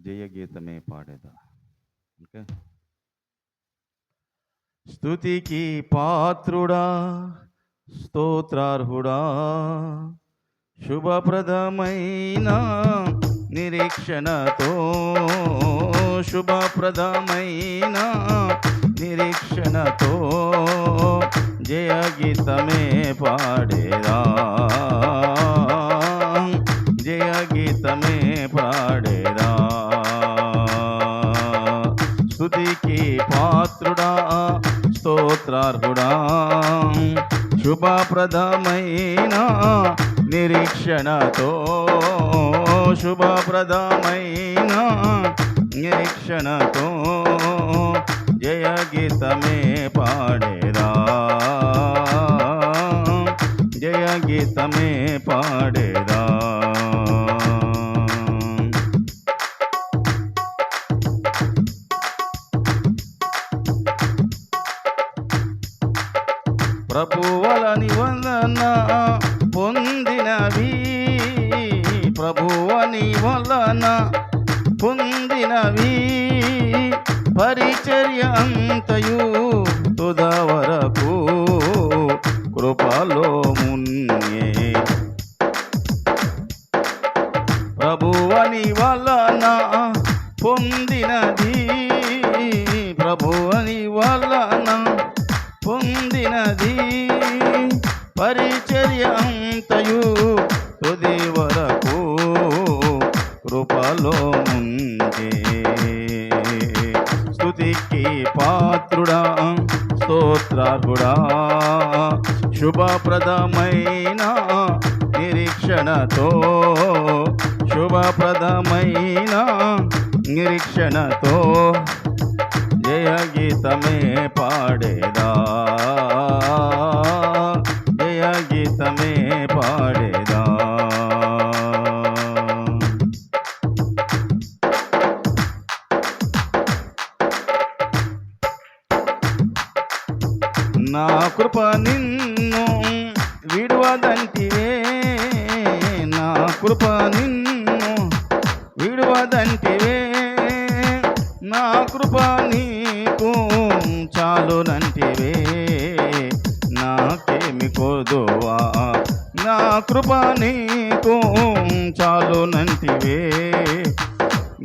జయ గీతమే పాడేదా. ఓకే. స్తుతికి పాత్రుడా, స్తోత్రార్హుడా, శుభప్రదమైన నిరీక్షణతో, శుభప్రదమైన నిరీక్షణతో జయ గీతమే పాడేదా, జయ గీతమే పాడేదా. స్తుతికి పాత్రుడా, స్తోత్రార్హుడా, శుభప్రదమైన నిరీక్షణతో, శుభప్రదమైన నిరీక్షణతో జయ గీతమే పాడేదా, జయ గీతమే పాడేదా. ప్రభువల నిబంధన పొందినవి, ప్రభువని వలన పొందినవి, పరిచర్య అంతయు తుద వరకు కృపలో మున్నే. ప్రభువని వలన పొందినది, ప్రభువని వలన పొందినది, పరిచర్య అంతయు తుది వరకు కృపలో ముందే. స్తుతికి పాత్రుడా, స్తోత్రార్హుడా, శుభప్రదమైన నిరీక్షణతో, శుభప్రదమైన నిరీక్షణతో జయ గీతమే పాడేదా, జయ గీతమే పాడేదా. నా కృప నిన్ను విడువదంటివే, నా కృప నిన్ను విడువదంటివే, నా కృప నీకు చాలునంటివే, నాకేమి కొదువా, నా కృప నీకు చాలునంటివే,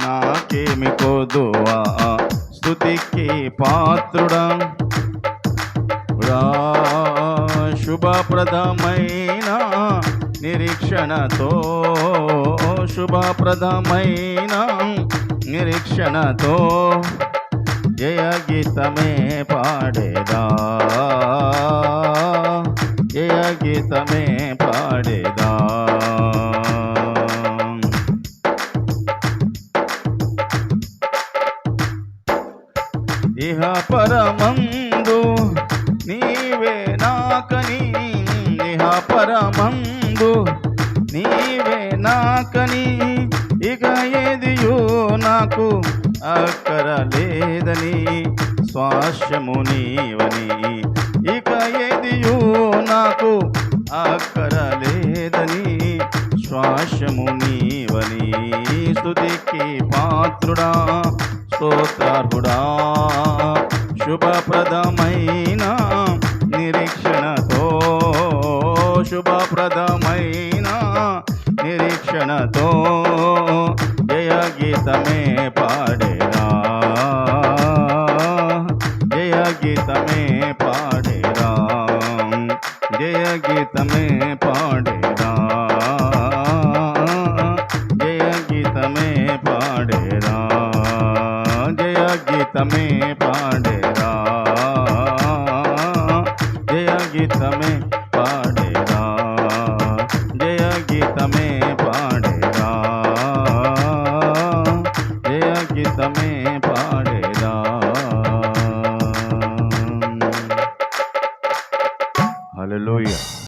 నాకేమి కొదువా. స్తుతికి పాత్రుడా, శుభప్రదమైన నిరీక్షణతో, శుభప్రదమైన నిరీక్షణతో జయ గీతమే పాడేదా, జయ గీతమే పాడేదా. ఇహ పరమందు నీవే నాకని, ఇహ పరమందు నీవే నాకని, ఇక ఏదియో నాకు అక్కరలేదని, స్వాస్యము నీవని, ఇక ఏదియో నాకు అక్కరలేదని, స్వాస్యము నీవని. స్తుతికి పాత్రుడా, స్తోత్రార్హుడా, శుభప్రదమైన నిరీక్షణతో, శుభప్రదమైన నిరీక్షణతో జయ గీతమే పాడేదా, జయ గీతమే పాడేదా, జయ గీతమే పాడేదా, జయ గీతమే పాడేదా, జయ గీతమే